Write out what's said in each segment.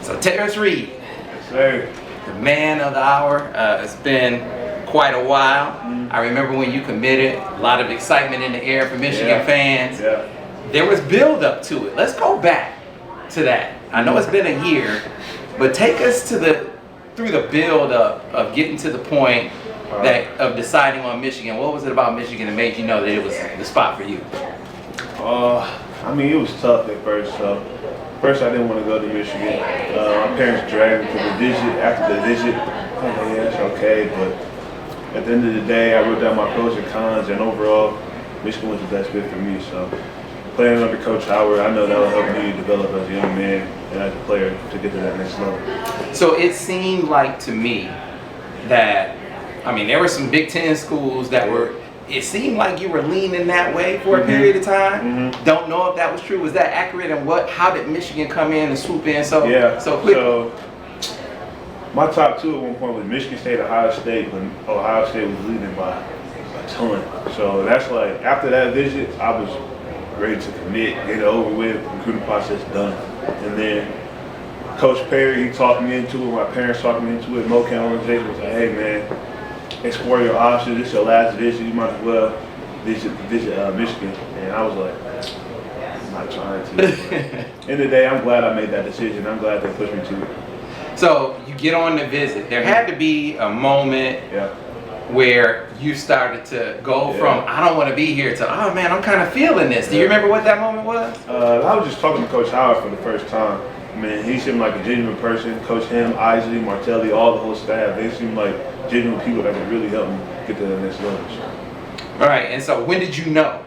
So Tarris Reed, Yes, sir. the man of the hour. It's been quite a while. I remember when you committed, a lot of excitement in the air for Michigan fans. Yeah. There was build up to it. Let's go back to that. I know it's been a year, but take us to through the build up of getting to the point of deciding on Michigan. What was it about Michigan that made you know that it was the spot for you? I mean, it was tough at first. So first, I didn't want to go to Michigan. My parents dragged me to the visit. After the visit, oh yeah, it's okay. But at the end of the day, I wrote down my pros and cons, and overall, Michigan was the best fit for me. So playing under Coach Howard, I know that will help me develop as a young man and as a player to get to that next level. So it seemed like to me that, I mean, there were some Big Ten schools that were, it seemed like you were leaning that way for a period of time. Don't know if that was true. Was that accurate? And how did Michigan come in and swoop in so quickly? So my top two at one point was Michigan State, Ohio State, but Ohio State was leading by a ton. So that's like, after that visit, I was ready to commit, get it over with, recruiting process done. And then Coach Perry, he talked me into it, my parents talked me into it, MoCan organization was like, hey man, explore your options, this is your last visit, you might as well visit Michigan. And I was like, I'm not trying to. End of the day, I'm glad I made that decision. I'm glad they pushed me to it. So you get on the visit. There had to be a moment where you started to go from, I don't want to be here, to, oh man, I'm kind of feeling this. Do you remember what that moment was? I was just talking to Coach Howard for the first time. Man, he seemed like a genuine person. Coach him, Isley, Martelli, all the whole staff, they seemed like genuine people that could really help me get to the next level. All right, and so when did you know?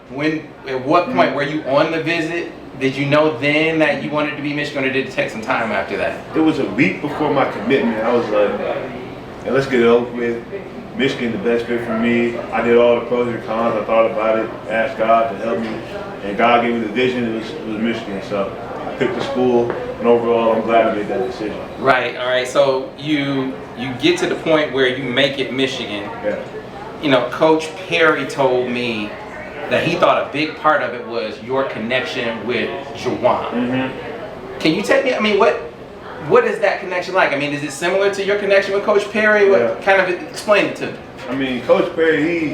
At what point were you on the visit? Did you know then that you wanted to be Michigan, or did it take some time after that? It was a week before my commitment. I was like, hey, let's get it over with. Michigan, the best fit for me. I did all the pros and cons. I thought about it, asked God to help me, and God gave me the vision. It was Michigan. So I picked the school, and overall, I'm glad I made that decision. Right. All right. So you get to the point where you make it Michigan. Yeah. You know, Coach Perry told me that he thought a big part of it was your connection with Juwan. Can you take me? I mean, what is that connection like? I mean, is it similar to your connection with Coach Perry? What kind of explain it to me? I mean, Coach Perry,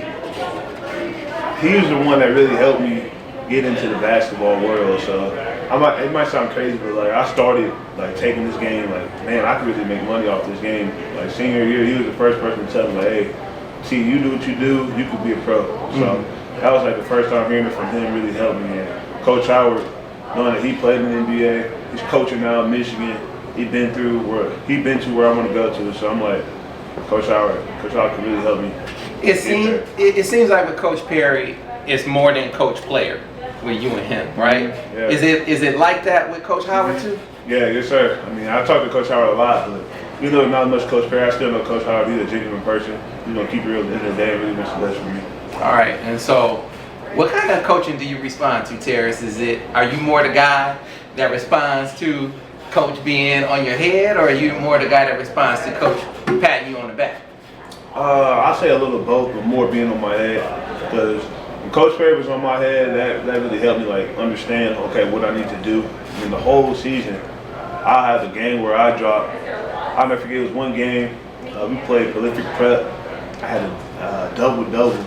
he was the one that really helped me get into the basketball world. So it might sound crazy, but like I started like taking this game like, man, I could really make money off this game. Like senior year, he was the first person to tell me like, hey, see, you do what you do, you could be a pro. So that was like the first time hearing it from him really helped me. And Coach Howard, knowing that he played in the NBA, he's coaching now in Michigan. He's been to where I want to go to. So I'm like, Coach Howard can really help me. It seems like with Coach Perry, it's more than coach player with you and him, right? Yeah. Is it like that with Coach Howard too? Yeah, yes sir. I mean, I talk to Coach Howard a lot, but you know, not much Coach Perry. I still know Coach Howard. He's a genuine person. You know, keep it real at the end of the day. Really wants the best for me. All right, and so what kind of coaching do you respond to, Tarris? Are you more the guy that responds to Coach being on your head, or are you more the guy that responds to Coach patting you on the back? I say a little both, but more being on my head, because when Coach Perry was on my head, that really helped me like understand, okay, what I need to do. I mean, the whole season, I had a game where I dropped. I'll never forget, it was one game, we played prolific prep. I had a double-double.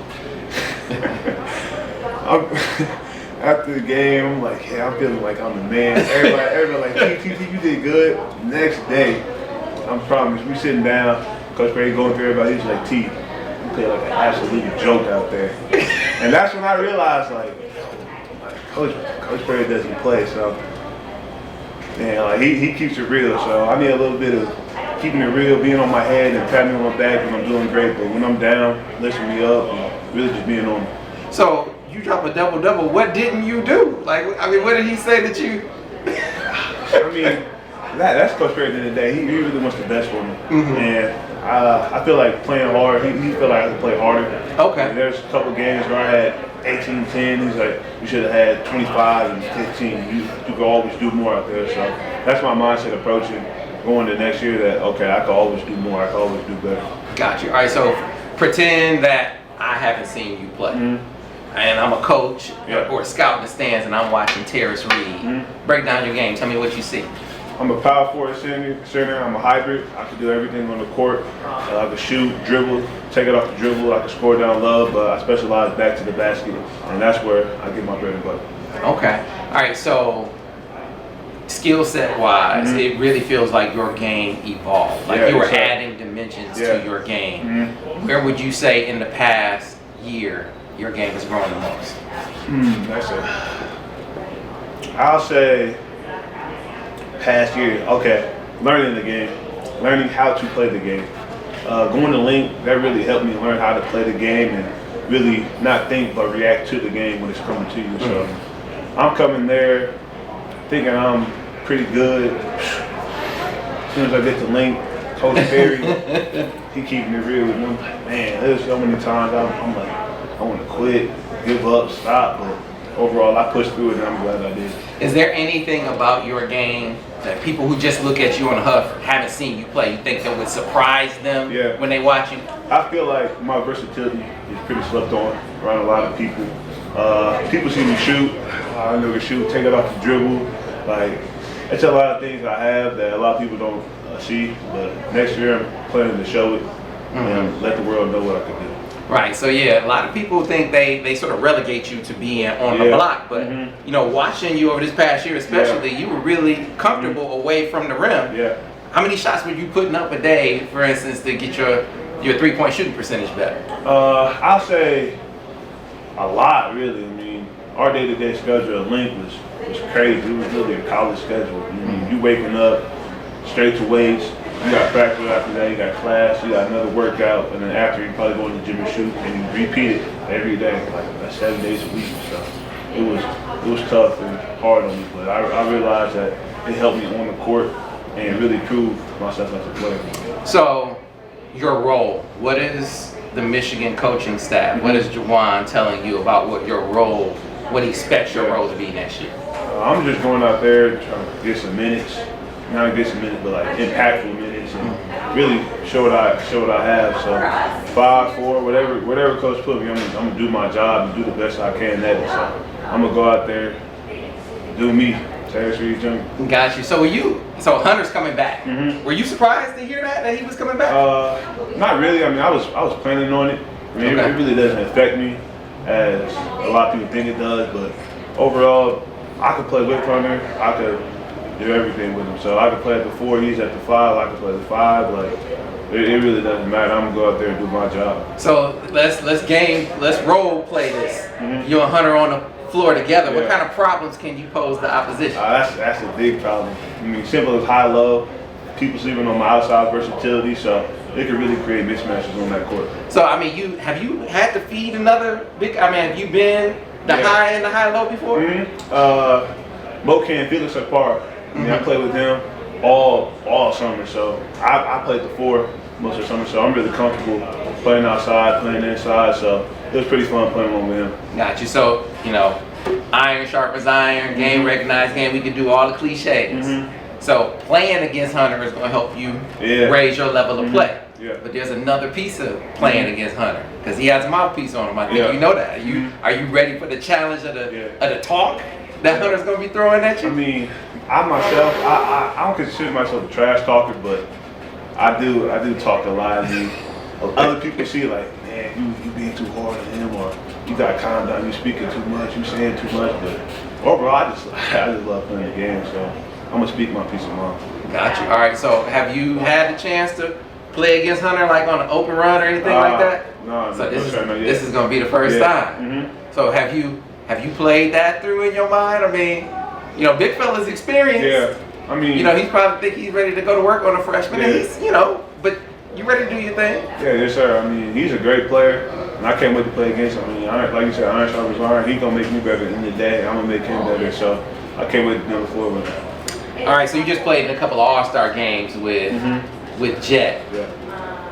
After the game, I'm like, yeah, I'm feeling like I'm the man. Everybody like, T, you did good. Next day, I promise, we sitting down, Coach Perry going through everybody, he's like, T, you play like an absolute joke out there. And that's when I realized, like Coach Perry doesn't play, so, man, like he keeps it real, so I need a little bit of keeping it real, being on my head and patting me on my back when I'm doing great, but when I'm down, lifting me up, and really just being on me. So you drop a double-double. What didn't you do? Like, I mean, what did he say that you? I mean, that's Coach Perry at the end of the day. He really wants the best for me, and I feel like playing hard. He felt like I could play harder. Okay. And there's a couple games where I had 18-10. He's like, you should have had 25 and 15. You could always do more out there. So that's my mindset approaching going to next year. That okay, I can always do more. I can always do better. Got you. All right. So pretend that I haven't seen you play. And I'm a coach or a scout in the stands, and I'm watching Tarris Reed. Break down your game. Tell me what you see. I'm a power forward center. I'm a hybrid. I can do everything on the court. I can shoot, dribble, take it off the dribble. I can score down low, but I specialize back to the basket, and that's where I get my bread and butter. Okay. All right. So, skill set wise, it really feels like your game evolved. Like you were adding dimensions to your game. Where would you say in the past year your game has grown the most? That's it. I'll say past year. Okay, learning the game, learning how to play the game. Going to link, that really helped me learn how to play the game and really not think but react to the game when it's coming to you. So I'm coming there thinking I'm pretty good. As soon as I get to link, Coach Perry, he keeping it real with me. Man, there's so many times I'm like, I want to quit, give up, stop, but overall I pushed through it and I'm glad I did. Is there anything about your game that people who just look at you on Huff haven't seen you play, you think that would surprise them when they watch you? I feel like my versatility is pretty slept on around a lot of people. People see me shoot, I know to shoot, take it off the dribble. Like, it's a lot of things I have that a lot of people don't see, but next year I'm planning to show it and let the world know what I can do. Right, so yeah, a lot of people think they sort of relegate you to being on the block, but you know, watching you over this past year especially, you were really comfortable away from the rim. How many shots were you putting up a day, for instance, to get your 3-point shooting percentage better? I'll say a lot, really. I mean, our day-to-day schedule at Link was crazy. It was really a college schedule. You waking up straight to weights. You got practice after that, you got class, you got another workout, and then after you probably go to the gym and shoot, and you repeat it every day, like 7 days a week and stuff. It was tough and hard on me, but I realized that it helped me on the court and really prove myself as a player. So, your role, what is the Michigan coaching staff, what is Juwan telling you about what your role, what he expects your role to be next year? I'm just going out there trying to get some minutes. Not get some minutes, but like impactful minutes, and really show what I have. So 5, 4, whatever coach put me, I'm gonna do my job and do the best I can at it. So I'm gonna go out there, do me. Tarris Reed Jr. Got you. So Hunter's coming back. Were you surprised to hear that he was coming back? Not really. I mean, I was planning on it. I mean, it really doesn't affect me as a lot of people think it does, but overall, I could play with Hunter. I could do everything with him. So I can play at the 4, he's at the 5, I can play at the 5. Like, it really doesn't matter. I'm gonna go out there and do my job. So let's role play this. You and Hunter on the floor together. What kind of problems can you pose the opposition? That's a big problem. I mean, simple as high-low, people sleeping on my outside versatility, so it can really create mismatches on that court. So I mean, have you had to feed another big? I mean, have you been the high and the high-low before? Mo can't feel us apart. I mean, I played with him all summer, so I played the 4 most of the summer, so I'm really comfortable playing outside, playing inside, so it was pretty fun playing one with him. Got you. So, you know, iron sharpens iron, game recognized game, we can do all the cliches. So playing against Hunter is going to help you raise your level of play. But there's another piece of playing against Hunter, because he has a mouthpiece on him. I think you know that. Are you ready for the challenge of the talk that Hunter's going to be throwing at you? I mean, I myself, I don't consider myself a trash talker, but I do talk a lot. I mean, other people see like, man, you being too hard on him, or you got to calm down, you speaking too much, you saying too much. But overall, I just love playing the game, so I'm gonna speak my piece of mind. Got you. All right. So have you had the chance to play against Hunter like on an open run or anything like that? No. So this is gonna be the first time. So have you played that through in your mind? I mean, you know, big fella's experience. I mean, you know, he's probably think he's ready to go to work on a freshman. And he's, you know, but you ready to do your thing? Yes, sir. I mean, he's a great player, and I can't wait to play against him. I mean, like you said, iron sharpens iron. He's gonna make me better in the day. I'm gonna make him better. So I can't wait to do the floor with him. All right. So you just played in a couple of All-Star games with Jet.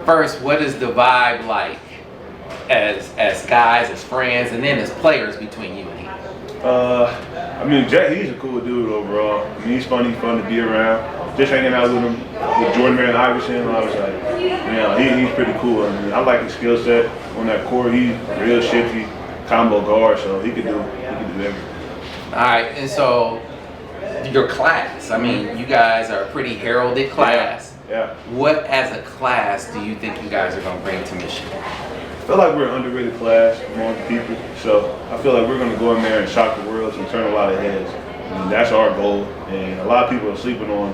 First, what is the vibe like as guys, as friends, and then as players between you and him? I mean, Jet, he's a cool dude overall. I mean, he's fun to be around. Just hanging out with him, with Jordan Marion Iverson, I was like, man, he's pretty cool. I mean, I like his skill set on that court. He's real shifty, combo guard, so he could do everything. All right, and so your class. I mean, you guys are a pretty heralded class. Yeah. What as a class do you think you guys are going to bring to Michigan? I feel like we're an underrated class among people, so I feel like we're going to go in there and shock the world and turn a lot of heads. And that's our goal, and a lot of people are sleeping on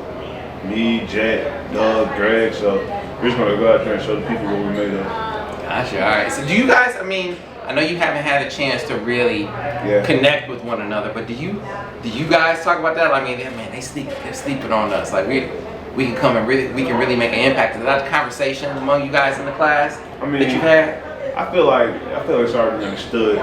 me, Jet, Doug, Greg, so we're just going to go out there and show the people what we're made of. Gotcha. All right. So do you guys, I mean, I know you haven't had a chance to really connect with one another, but do you guys talk about that? I mean, man, they're sleeping on us. Like we can come and we can really make an impact. Is that a conversation among you guys in the class that you've had? I feel like it's already understood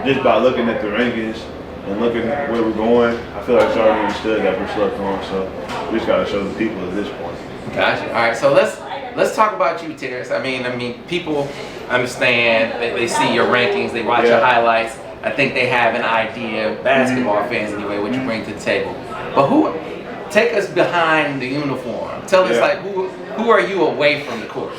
just by looking at the rankings and looking at where we're going. I feel like it's already understood that we're slept on, so we just got to show the people at this point. Gotcha. All right, so let's talk about you, Tarris. I mean, people understand. They see your rankings, they watch your highlights. I think they have an idea, basketball fans anyway, what you bring to the table. But take us behind the uniform. Tell us like who are you away from the court?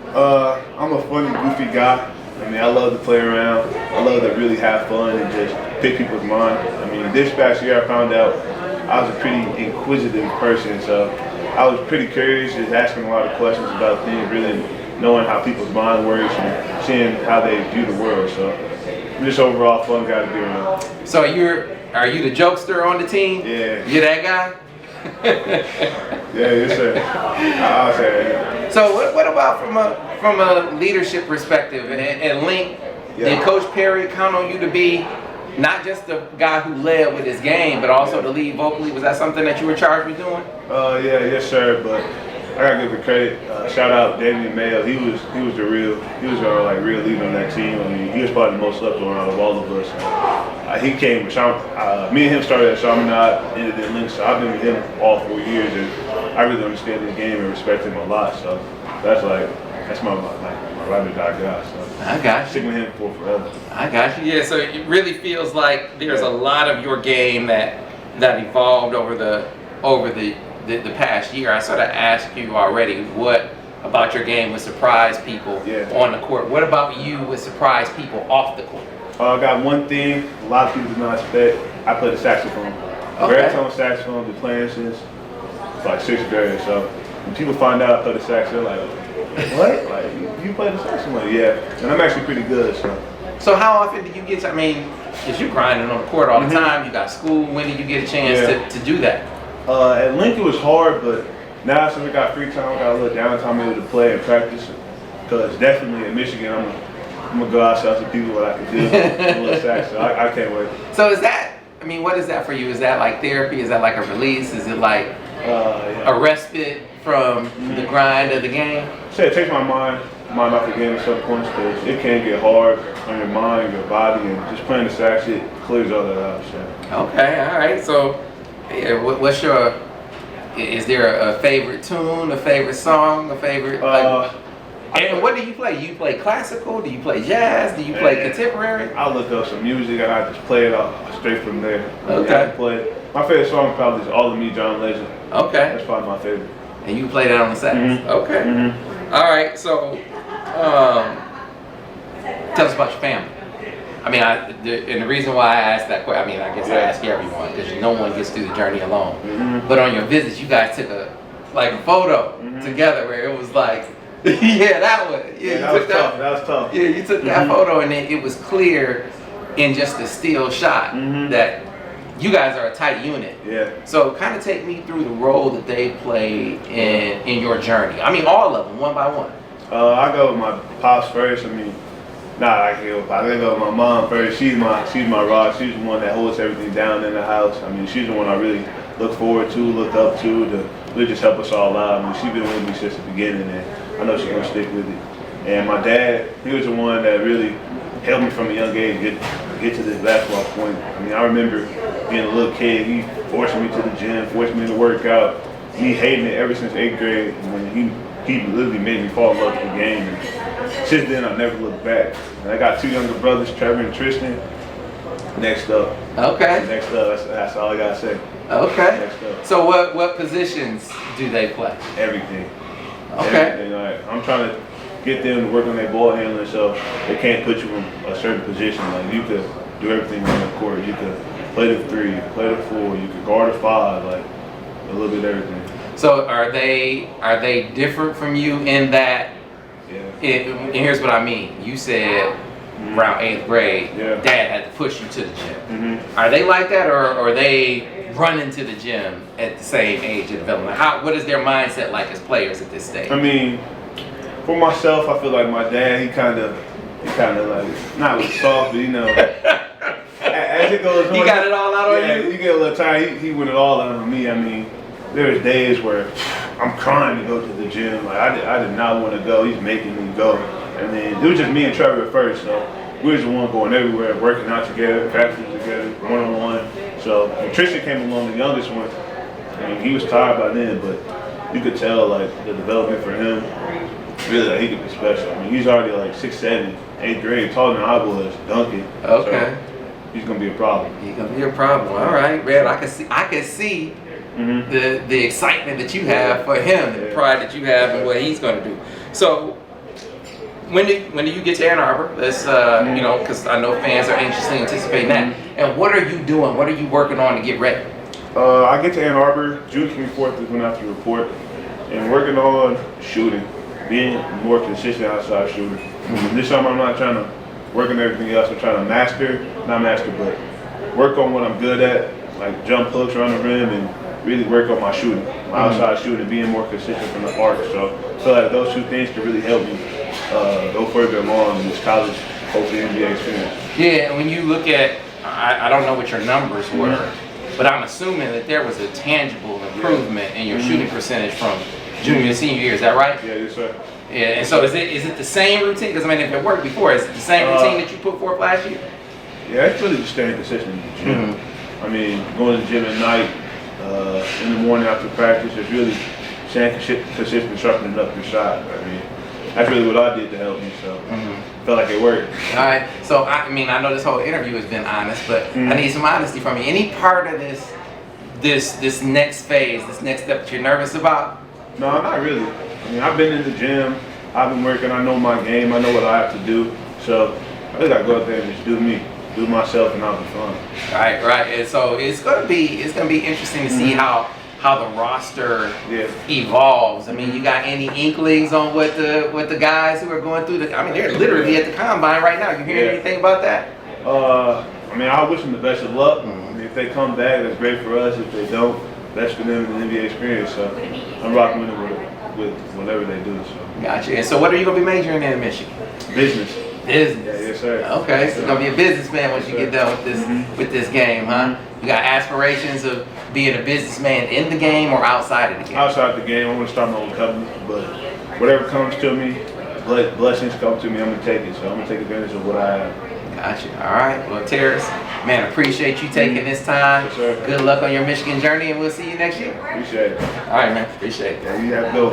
I'm a funny, goofy guy. I mean, I love to play around. I love to really have fun and just pick people's mind. I mean, this past year I found out I was a pretty inquisitive person, so I was pretty curious, just asking a lot of questions about things, really knowing how people's mind works and seeing how they view the world. So I'm just overall fun guy to be around. So are you the jokester on the team? Yeah. You that guy? Yeah, yes sir. I'll say that. So what about from a leadership perspective at Link? Did Coach Perry count on you to be not just the guy who led with his game, but also to lead vocally? Was that something that you were charged with doing? Yes sir. But I gotta give the credit. Shout out Damian Mayo. He was our like real leader on that team. I mean, he was probably the most slept on out of all of us. He came. Me and him started at Chaminade, ended in Link. So I've been with him all 4 years, and I really understand his game and respect him a lot. So that's my ride or die guy. So I got you. Stick with him for forever. I got you. Yeah. So it really feels like there's a lot of your game that evolved over the past year. I sort of asked you already what about your game would surprise people on the court. What about you would surprise people off the court? I got one thing a lot of people do not expect. I play the saxophone. Baritone saxophone. Been playing since like 6th grade. So when people find out I play the sax, they're like, "What? Like you play the saxophone?" Yeah, and I'm actually pretty good. So how often do you get? I mean, if you're grinding on the court all the time, you got school. When did you get a chance to do that? At Lincoln it was hard, but now since we got free time, we got a little downtime able to play and practice. Because definitely in Michigan, I'm gonna go out and show people what I can do. A little sax, so I can't wait. So what is that for you? Is that like therapy? Is that like a release? Is it like a respite from the grind of the game? It takes my mind off the game at some points because it can get hard on your mind, your body, and just playing the sax, it clears all that out. So. Okay, all right. So, what's your? Is there a favorite tune, a favorite song, a favorite? And what do you play? You play classical? Do you play jazz? Do you play contemporary? I look up some music and I just play it off straight from there. Okay. My favorite song probably is All of Me, John Legend. Okay. That's probably my favorite. And you play that on the sax? Okay. All right. So, tell us about your family. I mean, and the reason why I asked that question, I mean, I guess I ask everyone because no one gets through the journey alone. But on your visits, you guys took a photo together where it was like, that one. That was tough. Yeah, you took that photo, and it was clear in just the still shot that you guys are a tight unit. Yeah. So kind of take me through the role that they played in your journey. I mean, all of them, one by one. I go with my pops first. I mean, I go with my mom first. She's my rock. She's the one that holds everything down in the house. I mean, she's the one I really look forward to, look up to really just help us all out. I mean, she's been with me since the beginning, and I know she's gonna stick with it. And my dad, he was the one that really helped me from a young age get to this basketball point. I mean, I remember being a little kid, he forced me to the gym, forced me to work out. Me hating it ever since 8th grade when he literally made me fall in love with the game. And since then, I never looked back. And I got 2 younger brothers, Trevor and Tristan. Next up. Okay. Next up. That's all I gotta say. Okay. Next up. So what positions do they play? Everything. Okay. Everything. I'm trying to get them to work on their ball handling so they can't put you in a certain position. Like you could do everything on the court. You could play the 3, play the 4. You can guard a 5, like a little bit of everything. So are they different from you in that? Yeah. And here's what I mean. You said around 8th grade, Yeah. Dad had to push you to the gym. Are they like that, or are they running to the gym at the same age of development? What is their mindset like as players at this stage? I mean, for myself, I feel like my dad, he kind of like, not really soft, but you know, as it goes on. He got it all out on you? You get a little tired. He went it all out on me. I mean, there's days where I'm crying to go to the gym. Like, I did not want to go. He's making me go. And then it was just me and Trevor at first, so we was the one going everywhere, working out together, practicing together, one-on-one. So when Tristan came along, the youngest one, I mean, he was tired by then, but you could tell, like, the development for him, really, like, he could be special. I mean, he's already, like, 6'7", 8th grade, taller than I was, dunking. Okay. So he's going to be a problem. He's going to be a problem. All right, man. I can see the excitement that you have for him, and the pride that you have in what he's going to do. So, when do you get to Ann Arbor? Let's, you know, because I know fans are anxiously anticipating that. And what are you doing? What are you working on to get ready? I get to Ann Arbor, June 24th is when I have to report, and working on shooting, being more consistent outside shooting. This summer I'm not trying to work on everything else. I'm trying to but work on what I'm good at, like jump hooks around the rim, and really work on my shooting, my outside shooting, being more consistent from the arc. So I feel like those two things can really help me go further along in this college, hopefully NBA experience. Yeah, and when you look at, I don't know what your numbers were, but I'm assuming that there was a tangible improvement in your shooting percentage from junior to senior year. Is that right? Yeah, yes, sir. Yeah, and so is it the same routine? Because I mean, if it worked before, is it the same routine that you put forth last year? Yeah, it's really just staying consistent in the gym. I mean, going to the gym at night, in the morning after practice, it's really staying consistent, sharpening up your shot. I mean, that's really what I did to help me, so felt like it worked. All right, so I mean, I know this whole interview has been honest, but I need some honesty from you. Any part of this next phase, this next step that you're nervous about? No, not really. I mean, I've been in the gym, I've been working, I know my game, I know what I have to do, so I just gotta go out there and just do me, do myself, and I'll be fine. Right, and so it's gonna be interesting to see how the roster evolves. I mean, you got any inklings on what the guys who are going through I mean, they're literally at the combine right now. You hear anything about that? I mean, I wish them the best of luck. I mean, if they come back, that's great for us. If they don't, best for them in the NBA experience. So I'm rocking with whatever they do. So. Gotcha. And so what are you gonna be majoring in Michigan? Business. Business. Yeah, yes, sir. Okay, so you're gonna be a businessman once you get done with this game, huh? You got aspirations of being a businessman in the game or outside of the game? Outside the game, I want to start my own company, but whatever comes to me, blessings come to me, I'm gonna take it. So I'm gonna take advantage of what I have. Gotcha. All right. Well, Tarris, man, appreciate you taking this time. Yes, sir. Good luck on your Michigan journey, and we'll see you next year. Appreciate it. All right, man. Appreciate it. Yeah, you have to go.